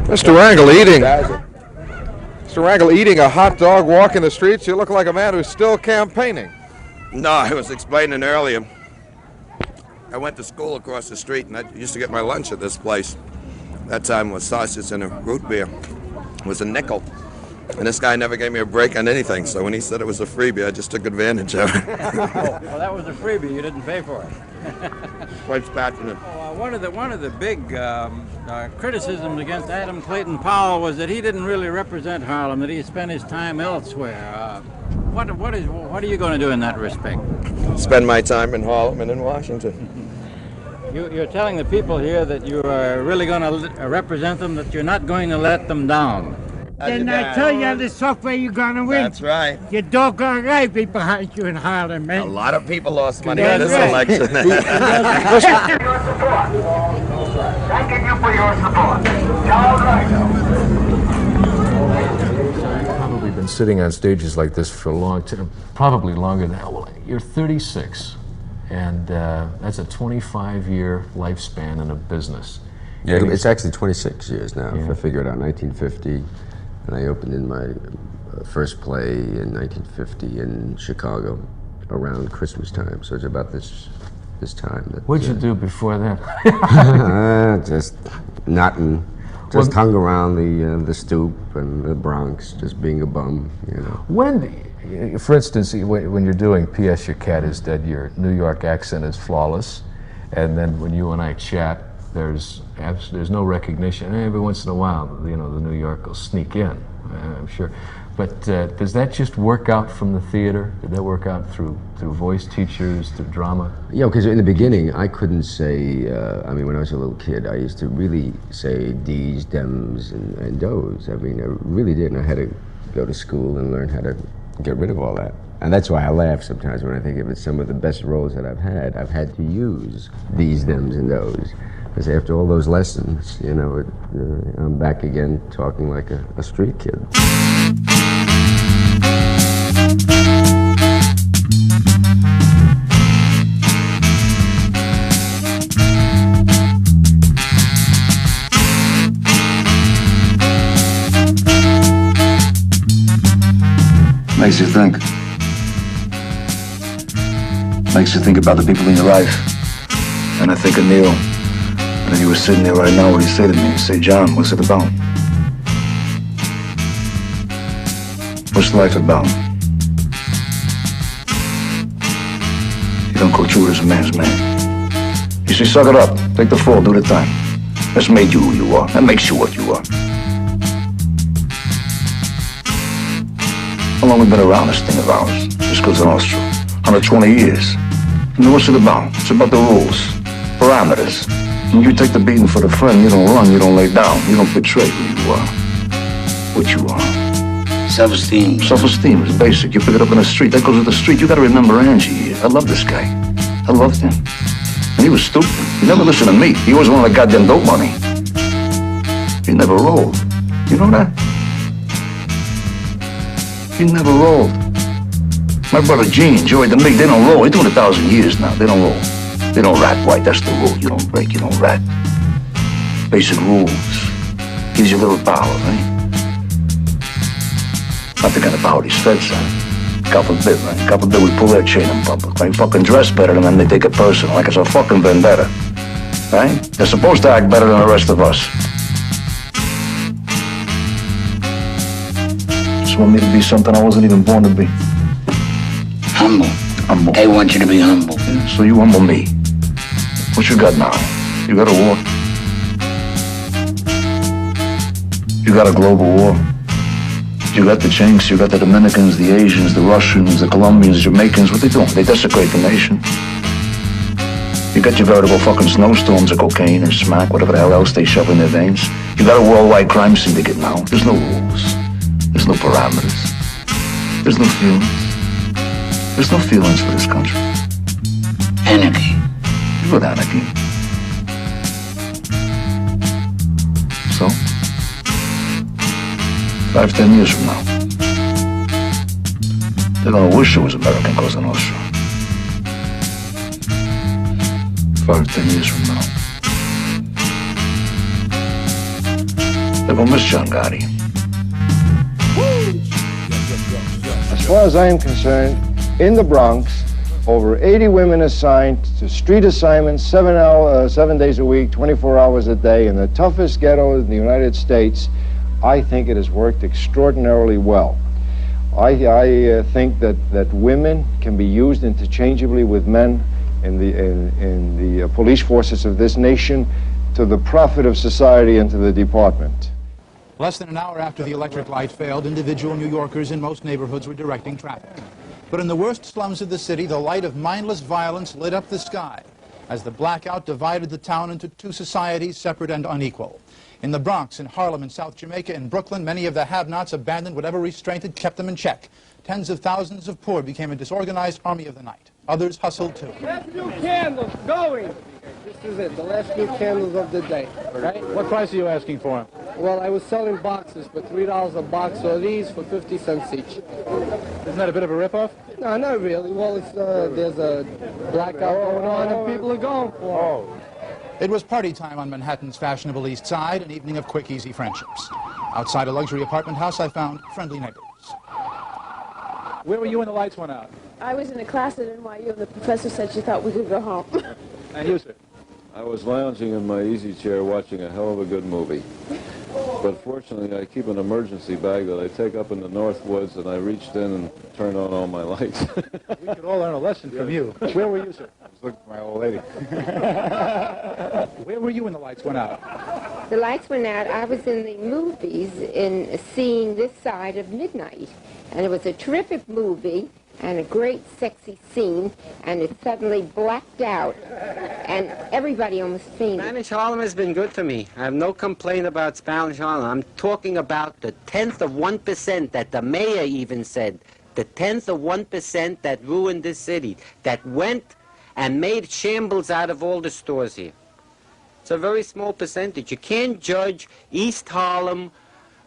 Mr. Wrangle eating a hot dog, walking the streets. You look like a man who's still campaigning. No, I was explaining earlier. I went to school across the street, and I used to get my lunch at this place. That time was sausage and a root beer. It was a nickel. And this guy never gave me a break on anything, so when he said it was a freebie, I just took advantage of it. Well, that was a freebie. You didn't pay for it. Quite passionate. One of the big criticisms against Adam Clayton Powell was that he didn't really represent Harlem, that he spent his time elsewhere. What are you going to do in that respect? Spend my time in Harlem and in Washington. You're telling the people here that you are really going to represent them, that you're not going to let them down. Didn't I tell you the software you're gonna win? That's right. Your doggone right be behind you in Harlem, man. A lot of people lost money in this election. Thanking you for your support. I've probably been sitting on stages like this for a long time, probably longer than that. Well, you're 36, and that's a 25-year lifespan in a business. Yeah, it's actually 26 years now. Yeah. If I figure it out, 1950, and I opened in my first play in 1950 in Chicago around Christmas time. So it's about this time. That, What'd you do before that? just nothing. Just hung around the stoop and the Bronx, just being a bum, you know. When, for instance, when you're doing P.S. Your Cat Is Dead, your New York accent is flawless, and then when you and I chat, there's no recognition. Every once in a while, you know, the New York will sneak in, I'm sure. But does that just work out from the theater? Did that work out through voice teachers, through drama? Yeah, because in the beginning, I couldn't say, I mean, when I was a little kid, I used to really say D's, dems, and does. I mean, I really didn't. I had to go to school and learn how to get rid of all that. And that's why I laugh sometimes when I think of it. Some of the best roles that I've had to use these, dems, and those. Because after all those lessons, you know, I'm back again talking like a street kid. Makes you think. Makes you think about the people in your life. And I think of Neil. And you were sitting there right now, what do you say to me? You say, John, what's it about? What's life about? You don't go through it as a man's man. You say, suck it up, take the fall, do the time. That's made you who you are. That makes you what you are. How long have we been around this thing of ours? This goes on true. 120 years. And what's it about? It's about the rules, parameters. When you take the beating for the friend, you don't run, you don't lay down, you don't betray who you are, what you are. Self-esteem. Self-esteem is basic. You pick it up in the street, that goes with the street. You gotta remember Angie. I love this guy. I loved him. And he was stupid. He never listened to me. He always wanted the goddamn dope money. He never rolled. You know that? He never rolled. My brother Gene, Joey, the Mig, they don't roll. They're doing 1,000 years now. They don't roll. They don't rat white, that's the rule. You don't break, you don't rat. Basic rules. Gives you a little power, right? Not the kind of power these feds have. God forbid, right? God forbid we pull their chain in public. They fucking dress better than them, they take it personal, like it's a fucking vendetta. Right? They're supposed to act better than the rest of us. Just want me to be something I wasn't even born to be. Humble. Humble. They want you to be humble. Yeah, so you humble me. What you got now? You got a war. You got a global war. You got the Chinks, you got the Dominicans, the Asians, the Russians, the Colombians, the Jamaicans. What they doing? They desecrate the nation. You got your veritable fucking snowstorms of cocaine and smack, whatever the hell else they shove in their veins. You got a worldwide crime syndicate now. There's no rules. There's no parameters. There's no feelings. There's no feelings for this country. Anarchy. With anarchy. 5, 10 years from now, they're gonna wish there was American Cosa Nostra. 5, 10 years from now, they're gonna miss John Gotti. As far as I am concerned, in the Bronx, over 80 women assigned to street assignments, 7 days a week, 24 hours a day, in the toughest ghetto in the United States. I think it has worked extraordinarily well. I think that women can be used interchangeably with men in the police forces of this nation to the profit of society and to the department. Less than an hour after the electric light failed, individual New Yorkers in most neighborhoods were directing traffic. But in the worst slums of the city, the light of mindless violence lit up the sky as the blackout divided the town into two societies, separate and unequal. In the Bronx, in Harlem, in South Jamaica, in Brooklyn, many of the have-nots abandoned whatever restraint had kept them in check. Tens of thousands of poor became a disorganized army of the night. Others hustled too. Last few candles going. This is it, the last few candles of the day. Right? What price are you asking for them? Well, I was selling boxes for $3 a box, or these for 50 cents each. Isn't that a bit of a ripoff? No, not really. Well, it's, there's a blackout going on and people are going for it. It was party time on Manhattan's fashionable East Side, an evening of quick, easy friendships. Outside a luxury apartment house, I found friendly neighbors. Where were you when the lights went out? I was in a class at NYU, and the professor said she thought we could go home. And you, sir? I was lounging in my easy chair watching a hell of a good movie. But fortunately, I keep an emergency bag that I take up in the North Woods, and I reached in and turned on all my lights. We could all learn a lesson from you. Where were you, sir? I was looking for my old lady. Where were you when the lights went out? The lights went out. I was in the movies in seeing This Side of Midnight. And it was a terrific movie and a great sexy scene, and it suddenly blacked out, and everybody almost fainted. Spanish Harlem has been good to me. I have no complaint about Spanish Harlem. I'm talking about the 10th of 1% that the mayor even said, the 10th of 1% that ruined this city, that went and made shambles out of all the stores here. It's a very small percentage. You can't judge East Harlem,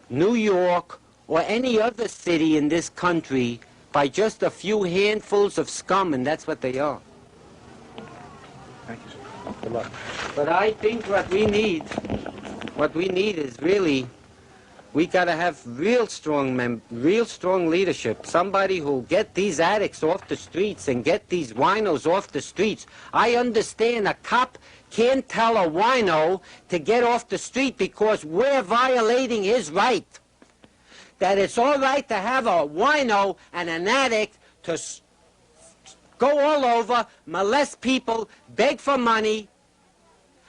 New York, or any other city in this country by just a few handfuls of scum, and that's what they are. Thank you, sir. Good luck. But I think what we need is really, we got to have real strong leadership. Somebody who'll get these addicts off the streets and get these winos off the streets. I understand a cop can't tell a wino to get off the street because we're violating his right. That it's all right to have a wino and an addict to go all over, molest people, beg for money,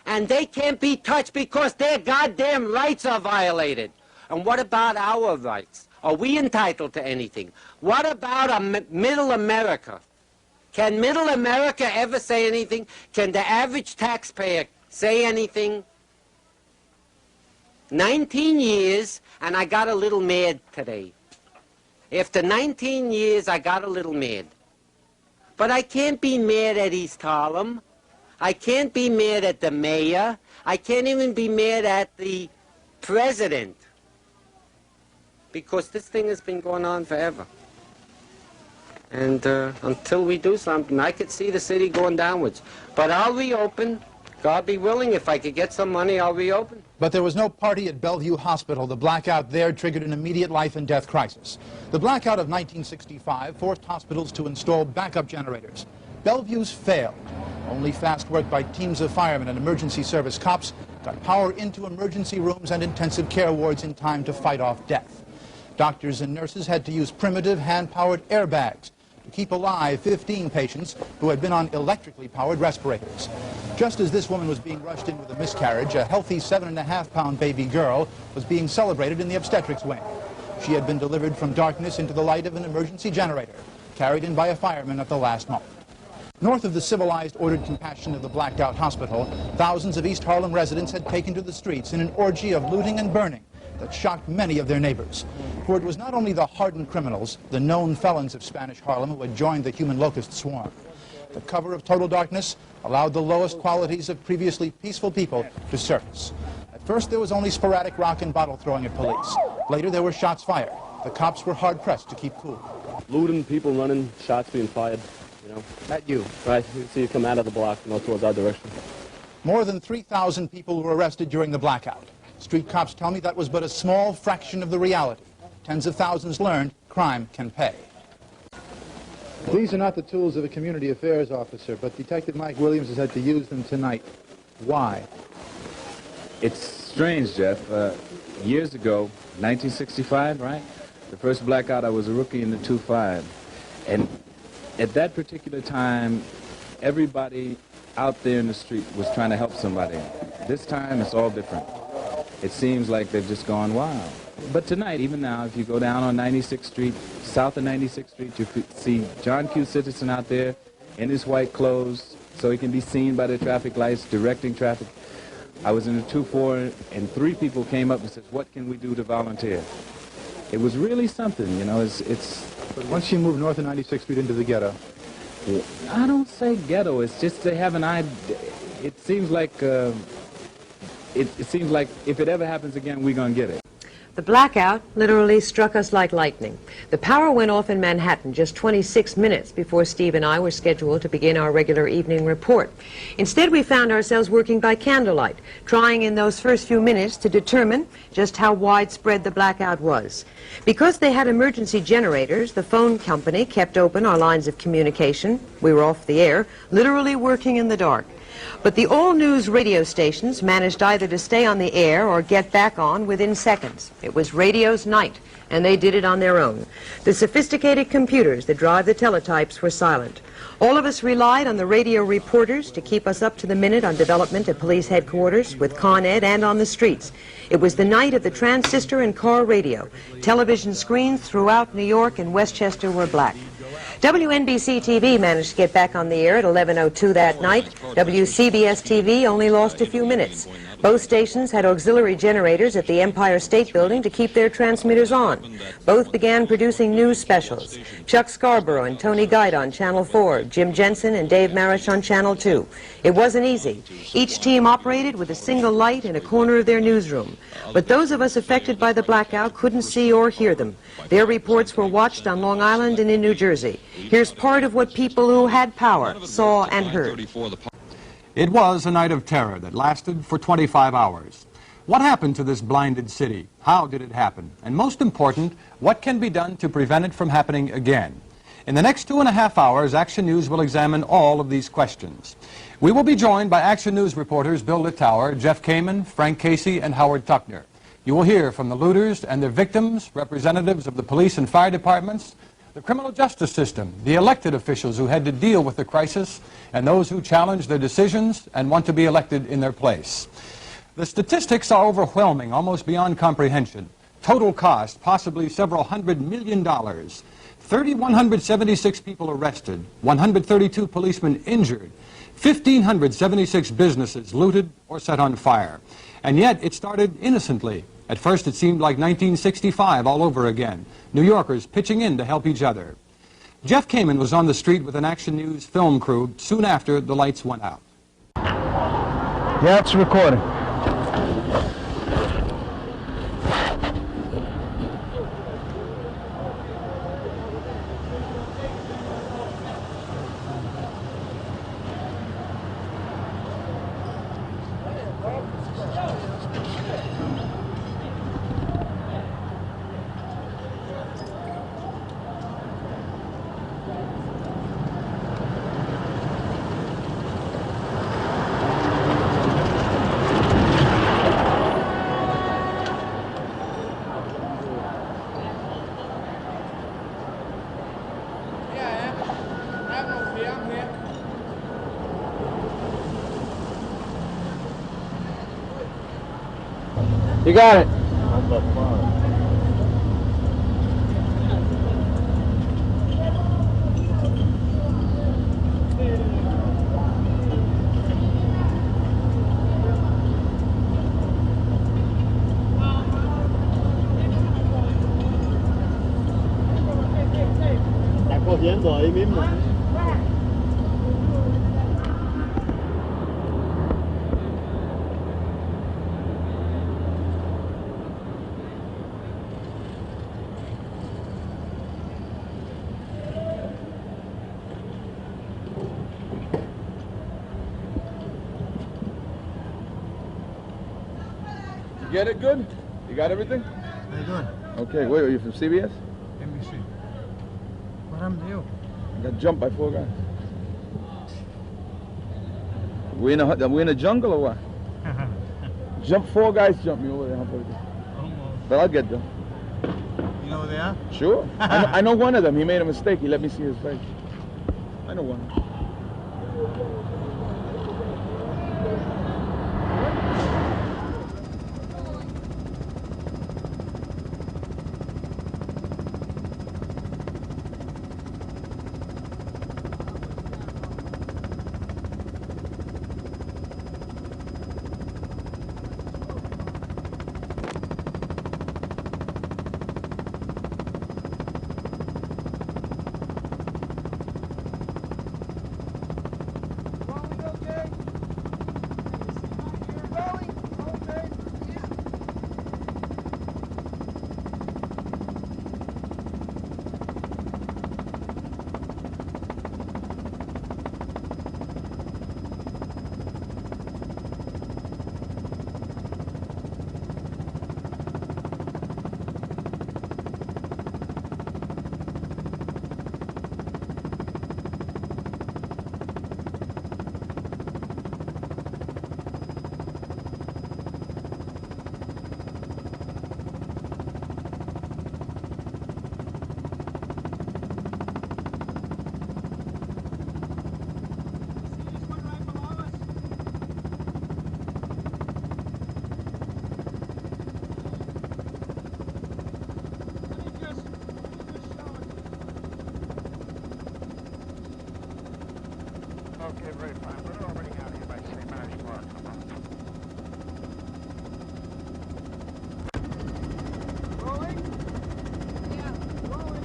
and they can't be touched because their goddamn rights are violated. And what about our rights? Are we entitled to anything? What about middle America? Can middle America ever say anything? Can the average taxpayer say anything? 19 years, and I got a little mad today. After 19 years, I got a little mad. But I can't be mad at East Harlem. I can't be mad at the mayor. I can't even be mad at the president. Because this thing has been going on forever. And until we do something, I could see the city going downwards. But I'll reopen. God be willing, if I could get some money, I'll reopen. But there was no party at Bellevue Hospital. The blackout there triggered an immediate life and death crisis. The blackout of 1965 forced hospitals to install backup generators. Bellevue's failed. Only fast work by teams of firemen and emergency service cops got power into emergency rooms and intensive care wards in time to fight off death. Doctors and nurses had to use primitive hand-powered airbags to keep alive 15 patients who had been on electrically powered respirators. Just as this woman was being rushed in with a miscarriage, a healthy 7.5-pound baby girl was being celebrated in the obstetrics wing. She had been delivered from darkness into the light of an emergency generator, carried in by a fireman at the last moment. North of the civilized, ordered compassion of the blacked-out hospital, thousands of East Harlem residents had taken to the streets in an orgy of looting and burning that shocked many of their neighbors. For it was not only the hardened criminals, the known felons of Spanish Harlem, who had joined the human locust swarm. The cover of total darkness allowed the lowest qualities of previously peaceful people to surface. At first, there was only sporadic rock and bottle throwing at police. Later, there were shots fired. The cops were hard-pressed to keep cool. Looting, people running, shots being fired, you know. At you? Right, you see you come out of the block, you know, towards our direction. More than 3,000 people were arrested during the blackout. Street cops tell me that was but a small fraction of the reality. Tens of thousands learned crime can pay. These are not the tools of a community affairs officer, but Detective Mike Williams has had to use them tonight. Why? It's strange, Jeff. Years ago, 1965, right? The first blackout, I was a rookie in the 2-5. And at that particular time, everybody out there in the street was trying to help somebody. This time, it's all different. It seems like they've just gone wild. But tonight, even now, if you go down on 96th Street, south of 96th Street, you could see John Q. Citizen out there in his white clothes, so he can be seen by the traffic lights, directing traffic. I was in a 2-4, and 3 people came up and said, "What can we do to volunteer?" It was really something, you know. But once you move north of 96th Street into the ghetto, I don't say ghetto. It's just they have an idea. It seems like it seems like if it ever happens again, we're gonna get it. The blackout literally struck us like lightning. The power went off in Manhattan just 26 minutes before Steve and I were scheduled to begin our regular evening report. Instead, we found ourselves working by candlelight, trying in those first few minutes to determine just how widespread the blackout was. Because they had emergency generators, the phone company kept open our lines of communication. We were off the air, literally working in the dark. But the all-news radio stations managed either to stay on the air or get back on within seconds. It was radio's night, and they did it on their own. The sophisticated computers that drive the teletypes were silent. All of us relied on the radio reporters to keep us up to the minute on development at police headquarters, with Con Ed, and on the streets. It was the night of the transistor and car radio. Television screens throughout New York and Westchester were black. WNBC-TV managed to get back on the air at 11:02 that night. WCBS-TV only lost a few minutes. Both stations had auxiliary generators at the Empire State Building to keep their transmitters on. Both began producing news specials. Chuck Scarborough and Tony Guide on Channel 4, Jim Jensen and Dave Marish on Channel 2. It wasn't easy. Each team operated with a single light in a corner of their newsroom. But those of us affected by the blackout couldn't see or hear them. Their reports were watched on Long Island and in New Jersey. Here's part of what people who had power saw and heard. It was a night of terror that lasted for 25 hours. What happened to this blinded city? How did it happen? And most important, what can be done to prevent it from happening again? In the next 2.5 hours, Action News will examine all of these questions. We will be joined by Action News reporters Bill Littauer, Jeff Kamen, Frank Casey, and Howard Tuckner. You will hear from the looters and their victims, representatives of the police and fire departments, the criminal justice system, the elected officials who had to deal with the crisis, and those who challenge their decisions and want to be elected in their place. The statistics are overwhelming, almost beyond comprehension. Total cost, possibly several $100 million. 3,176 people arrested, 132 policemen injured, 1,576 businesses looted or set on fire. And yet it started innocently. At first it seemed like 1965 all over again. New Yorkers pitching in to help each other. Jeff Kamen was on the street with an Action News film crew soon after the lights went out. Yeah, it's recording. You got it. Está cogiendo ahí mismo. You get it good? You got everything? How you doing? Okay, wait, are you from CBS? NBC. What happened to you? I got jumped by 4 guys. We in a jungle or what? 4 guys jumped me over there. But I'll get them. You know who they are? Sure. I know one of them. He made a mistake. He let me see his face. I know one. Okay, very fine. We're already out here by St. Mary's Park. Rolling? Yeah, rolling.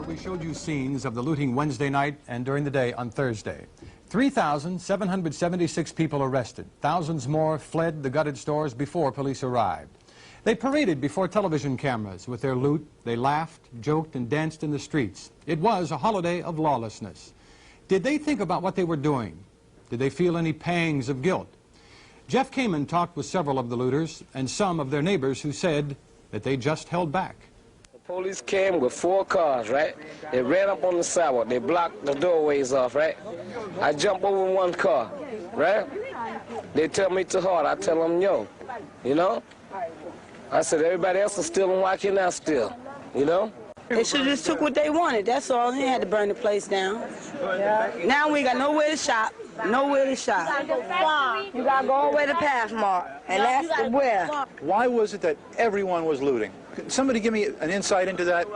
We showed you scenes of the looting Wednesday night and during the day on Thursday. 3,776 people arrested. Thousands more fled the gutted stores before police arrived. They paraded before television cameras with their loot. They laughed, joked, and danced in the streets. It was a holiday of lawlessness. Did they think about what they were doing? Did they feel any pangs of guilt? Jeff Kamen talked with several of the looters and some of their neighbors who said that they just held back. The police came with 4 cars, right? They ran up on the sidewalk. They blocked the doorways off, right? I jump over 1 car, right? They tell me to hard. I tell them, yo, you know? I said, everybody else is still and why can't I still, you know? They should have just took what they wanted. That's all. They had to burn the place down. Now we got nowhere to shop. Nowhere to shop. You gotta go far. You gotta go all the way to Pathmark, and that's the where. Why was it that everyone was looting? Can somebody give me an insight into that?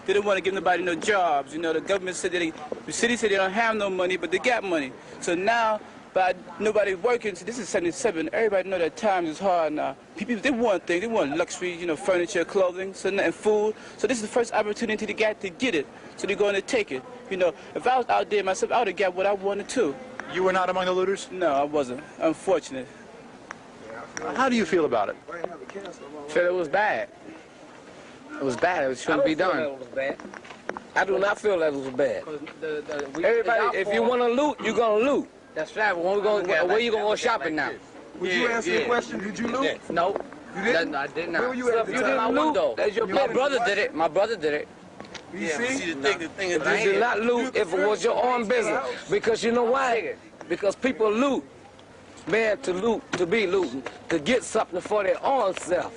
They didn't want to give nobody no jobs. You know, the government said the city said they don't have no money, but they got money. So now, by nobody working, so this is 77. Everybody know that times is hard now. People, they want things. They want luxury, you know, furniture, clothing, so and food. So this is the first opportunity they got to get it. So they're going to take it. You know, if I was out there myself, I would have got what I wanted too. You were not among the looters? No, I wasn't. Unfortunate. How do you feel about it? I feel it was bad. It was bad. It shouldn't be done. It was bad. I do not feel that it was bad. Everybody, if you want to loot, you're going to loot. That's right. Where you going to go shopping now? Would you answer the question? Did you loot? No. You didn't? No, I did not. Where were you at the You time? didn't loot. My brother did it. My brother did it. You see? You did not loot if it was your own business. Because you know why? Because people loot. Man, to loot, to be looting, to get something for their own self.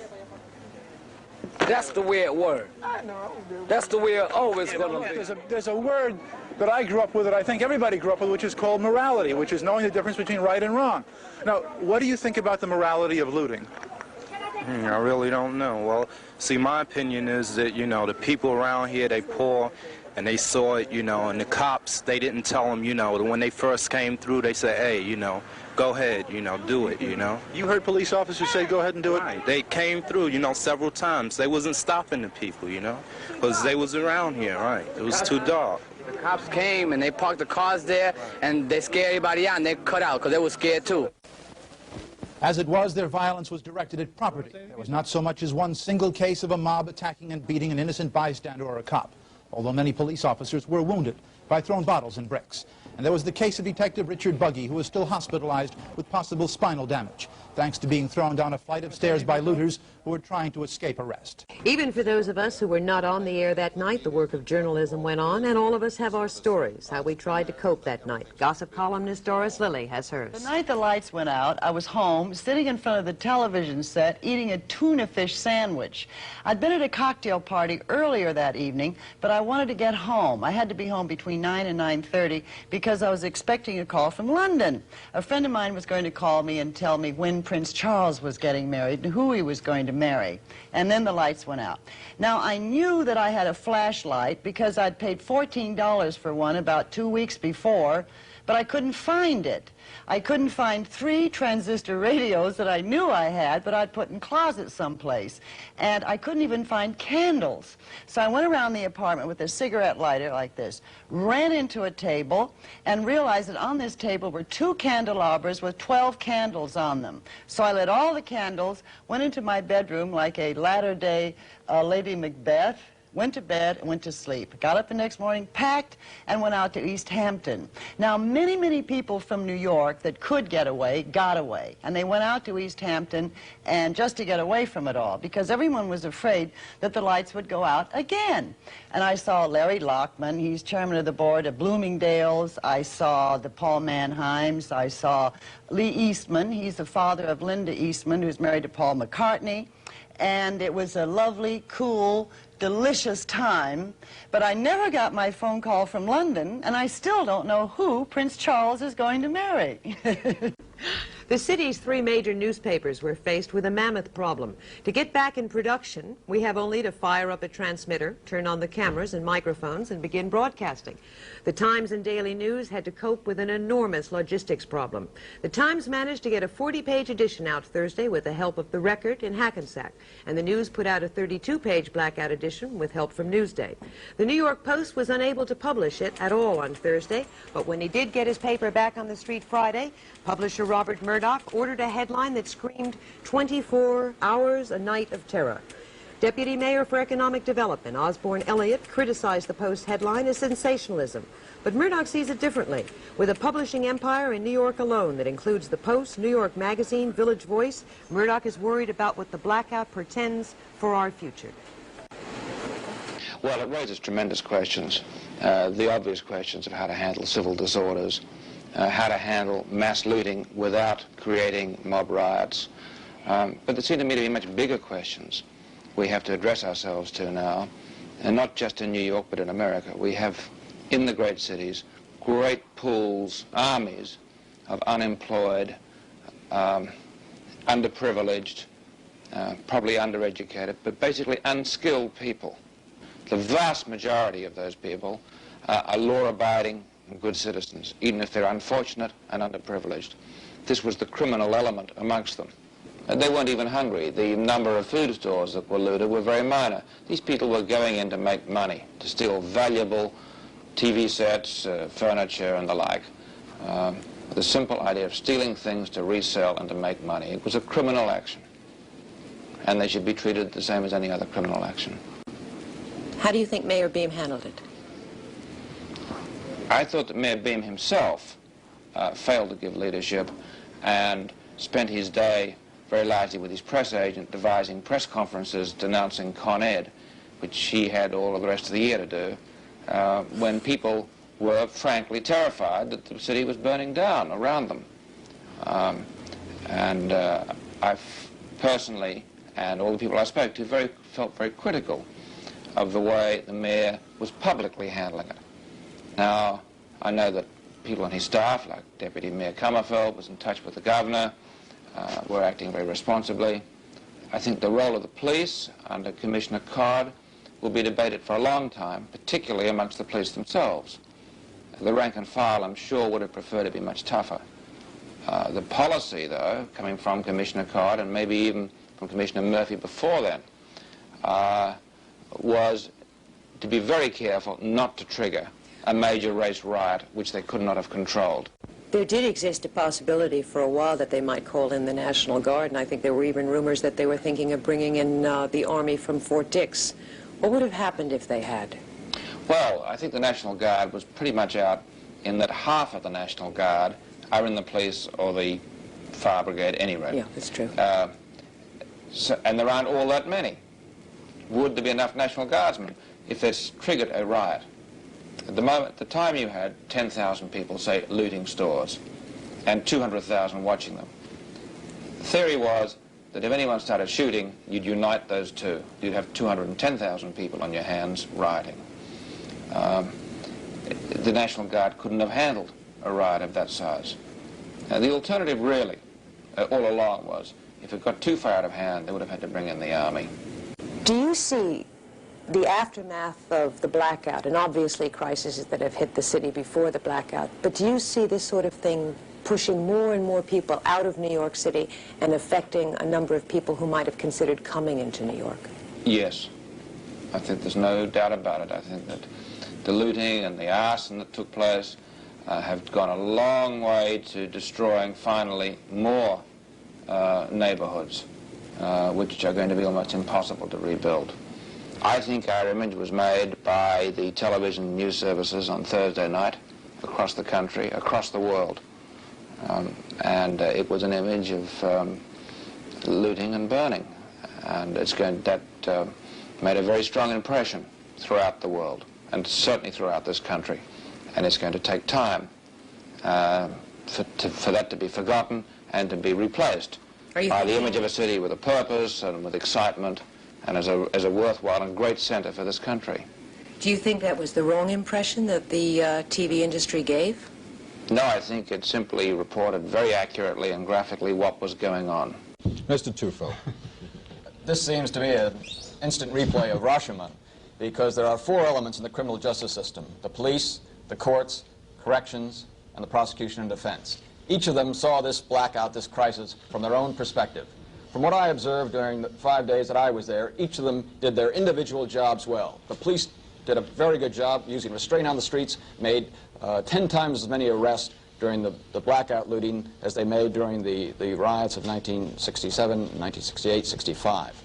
That's the way it works. That's the way it always going to be. There's a word that I grew up with, that I think everybody grew up with, which is called morality, which is knowing the difference between right and wrong. Now, what do you think about the morality of looting? I really don't know. Well, see, my opinion is that, you know, the people around here, they poor, and they saw it, you know, and the cops, they didn't tell them, you know, when they first came through, they said, hey, you know, go ahead, you know, do it, you know. You heard police officers say, go ahead and do it? Right. They came through, you know, several times. They wasn't stopping the people, you know, because they was around here, right. It was too dark. The cops came and they parked the cars there, and they scared everybody out, and they cut out because they were scared too. As it was, their violence was directed at property. There was not so much as one single case of a mob attacking and beating an innocent bystander or a cop, although many police officers were wounded by thrown bottles and bricks. And there was the case of Detective Richard Buggy, who was still hospitalized with possible spinal damage, thanks to being thrown down a flight of stairs by looters who were trying to escape arrest. Even for those of us who were not on the air that night, the work of journalism went on, and all of us have our stories, how we tried to cope that night. Gossip columnist Doris Lilly has hers. The night the lights went out, I was home, sitting in front of the television set, eating a tuna fish sandwich. I'd been at a cocktail party earlier that evening, but I wanted to get home. I had to be home between 9 and 9:30 because I was expecting a call from London. A friend of mine was going to call me and tell me when Prince Charles was getting married and who he was going to marry. And then the lights went out. Now, I knew that I had a flashlight because I'd paid $14 for one about 2 weeks before, but I couldn't find it. I couldn't find 3 transistor radios that I knew I had, but I'd put in closets someplace. And I couldn't even find candles. So I went around the apartment with a cigarette lighter like this, ran into a table, and realized that on this table were 2 candelabras with 12 candles on them. So I lit all the candles, went into my bedroom like a latter-day Lady Macbeth, went to bed and went to sleep. Got up the next morning, packed, and went out to East Hampton. Now, many, many people from New York that could get away, got away. And they went out to East Hampton and just to get away from it all, because everyone was afraid that the lights would go out again. And I saw Larry Lockman, he's chairman of the board of Bloomingdale's. I saw the Paul Mannheims. I saw Lee Eastman, he's the father of Linda Eastman, who's married to Paul McCartney. And it was a lovely, cool, delicious time, but I never got my phone call from London, and I still don't know who Prince Charles is going to marry. The city's 3 major newspapers were faced with a mammoth problem. To get back in production, we have only to fire up a transmitter, turn on the cameras and microphones, and begin broadcasting. The Times and Daily News had to cope with an enormous logistics problem. The Times managed to get a 40-page edition out Thursday with the help of the Record in Hackensack, and the News put out a 32-page blackout edition with help from Newsday. The New York Post was unable to publish it at all on Thursday, but when he did get his paper back on the street Friday, publisher Robert Murdoch ordered a headline that screamed 24 hours, a night of terror. Deputy Mayor for Economic Development, Osborne Elliott, criticized the Post headline as sensationalism. But Murdoch sees it differently. With a publishing empire in New York alone that includes the Post, New York Magazine, Village Voice, Murdoch is worried about what the blackout portends for our future. Well, it raises tremendous questions. The obvious questions of how to handle civil disorders, how to handle mass looting without creating mob riots. But there seem to me to be much bigger questions we have to address ourselves to now, and not just in New York, but in America. We have, in the great cities, great pools, armies of unemployed, underprivileged, probably undereducated, but basically unskilled people. The vast majority of those people are law-abiding and good citizens, even if they're unfortunate and underprivileged. This was the criminal element amongst them. They weren't even hungry. The number of food stores that were looted were very minor. These people were going in to make money, to steal valuable TV sets, furniture, and the like. The simple idea of stealing things to resell and to make money. It was a criminal action. And they should be treated the same as any other criminal action. How do you think Mayor Beam handled it? I thought that Mayor Beam himself failed to give leadership and spent his day very largely with his press agent devising press conferences denouncing Con Ed, which he had all of the rest of the year to do, when people were frankly terrified that the city was burning down around them. I personally, and all the people I spoke to, felt very critical of the way the mayor was publicly handling it. Now, I know that people on his staff, like Deputy Mayor Comerfeld, was in touch with the governor, were acting very responsibly. I think the role of the police under Commissioner Codd will be debated for a long time, particularly amongst the police themselves. The rank and file, I'm sure, would have preferred to be much tougher. The policy, though, coming from Commissioner Codd and maybe even from Commissioner Murphy before then, was to be very careful not to trigger a major race riot which they could not have controlled. There did exist a possibility for a while that they might call in the National Guard, and I think there were even rumors that they were thinking of bringing in the Army from Fort Dix. What would have happened if they had? Well, I think the National Guard was pretty much out in that half of the National Guard are in the police or the fire brigade at any rate. Yeah, that's true. And there aren't all that many. Would there be enough National Guardsmen if this triggered a riot? At the time you had 10,000 people, say, looting stores, and 200,000 watching them. The theory was that if anyone started shooting, you'd unite those two. You'd have 210,000 people on your hands rioting. The National Guard couldn't have handled a riot of that size. The alternative really, all along, was if it got too far out of hand, they would have had to bring in the army. Do you see the aftermath of the blackout, and obviously crises that have hit the city before the blackout, but do you see this sort of thing pushing more and more people out of New York City and affecting a number of people who might have considered coming into New York? Yes. I think there's no doubt about it. I think that the looting and the arson that took place have gone a long way to destroying, finally, more neighborhoods, which are going to be almost impossible to rebuild. I think our image was made by the television news services on Thursday night across the country, across the world. It was an image of looting and burning. And that made a very strong impression throughout the world, and certainly throughout this country. And it's going to take time for that to be forgotten and to be replaced by the image of a city with a purpose and with excitement, and as a worthwhile and great center for this country. Do you think that was the wrong impression that the TV industry gave? No, I think it simply reported very accurately and graphically what was going on. Mr. Tufo, this seems to be an instant replay of Rashomon, because there are four elements in the criminal justice system: the police, the courts, corrections, and the prosecution and defense. Each of them saw this blackout, this crisis, from their own perspective. From what I observed during the 5 days that I was there, each of them did their individual jobs well. The police did a very good job using restraint on the streets, made 10 times as many arrests during the blackout looting as they made during the riots of 1967, 1968, 65.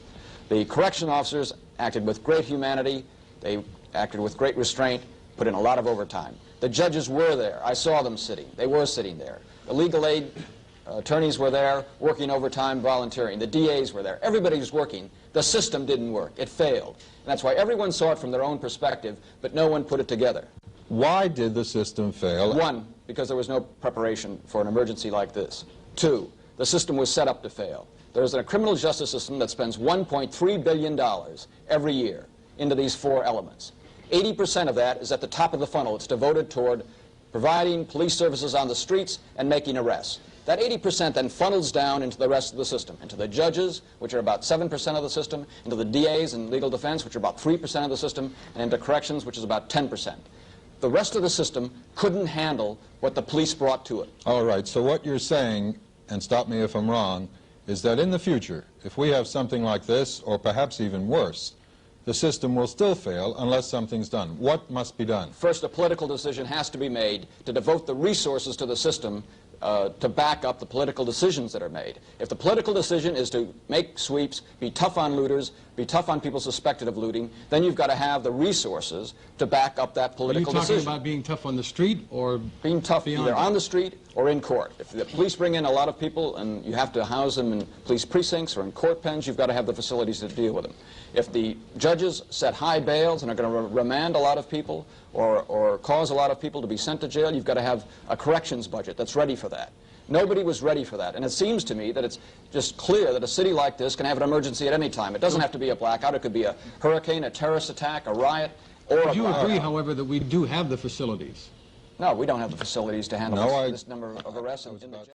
The correction officers acted with great humanity. They acted with great restraint, put in a lot of overtime. The judges were there. I saw them sitting. They were sitting there. The legal aid attorneys were there, working overtime, volunteering. The DAs were there. Everybody was working. The system didn't work. It failed. And that's why everyone saw it from their own perspective, but no one put it together. Why did the system fail? 1, because there was no preparation for an emergency like this. 2, the system was set up to fail. There's a criminal justice system that spends $1.3 billion every year into these 4 elements. 80% of that is at the top of the funnel. It's devoted toward providing police services on the streets and making arrests. That 80% then funnels down into the rest of the system, into the judges, which are about 7% of the system, into the DAs and legal defense, which are about 3% of the system, and into corrections, which is about 10%. The rest of the system couldn't handle what the police brought to it. All right, so what you're saying, and stop me if I'm wrong, is that in the future, if we have something like this, or perhaps even worse, the system will still fail unless something's done. What must be done? First, a political decision has to be made to devote the resources to the system to back up the political decisions that are made. If the political decision is to make sweeps, be tough on looters, be tough on people suspected of looting, then you've got to have the resources to back up that political decision. Are you talking about being tough on the street or being tough beyond either it? on the street or in court? If the police bring in a lot of people and you have to house them in police precincts or in court pens, you've got to have the facilities to deal with them. If the judges set high bails and are going to remand a lot of people or cause a lot of people to be sent to jail, you've got to have a corrections budget that's ready for that. Nobody was ready for that. And it seems to me that it's just clear that a city like this can have an emergency at any time. It doesn't have to be a blackout. It could be a hurricane, a terrorist attack, a riot, or a blackout. Do you agree, however, that we do have the facilities? No, we don't have the facilities to handle No, this number of arrests in the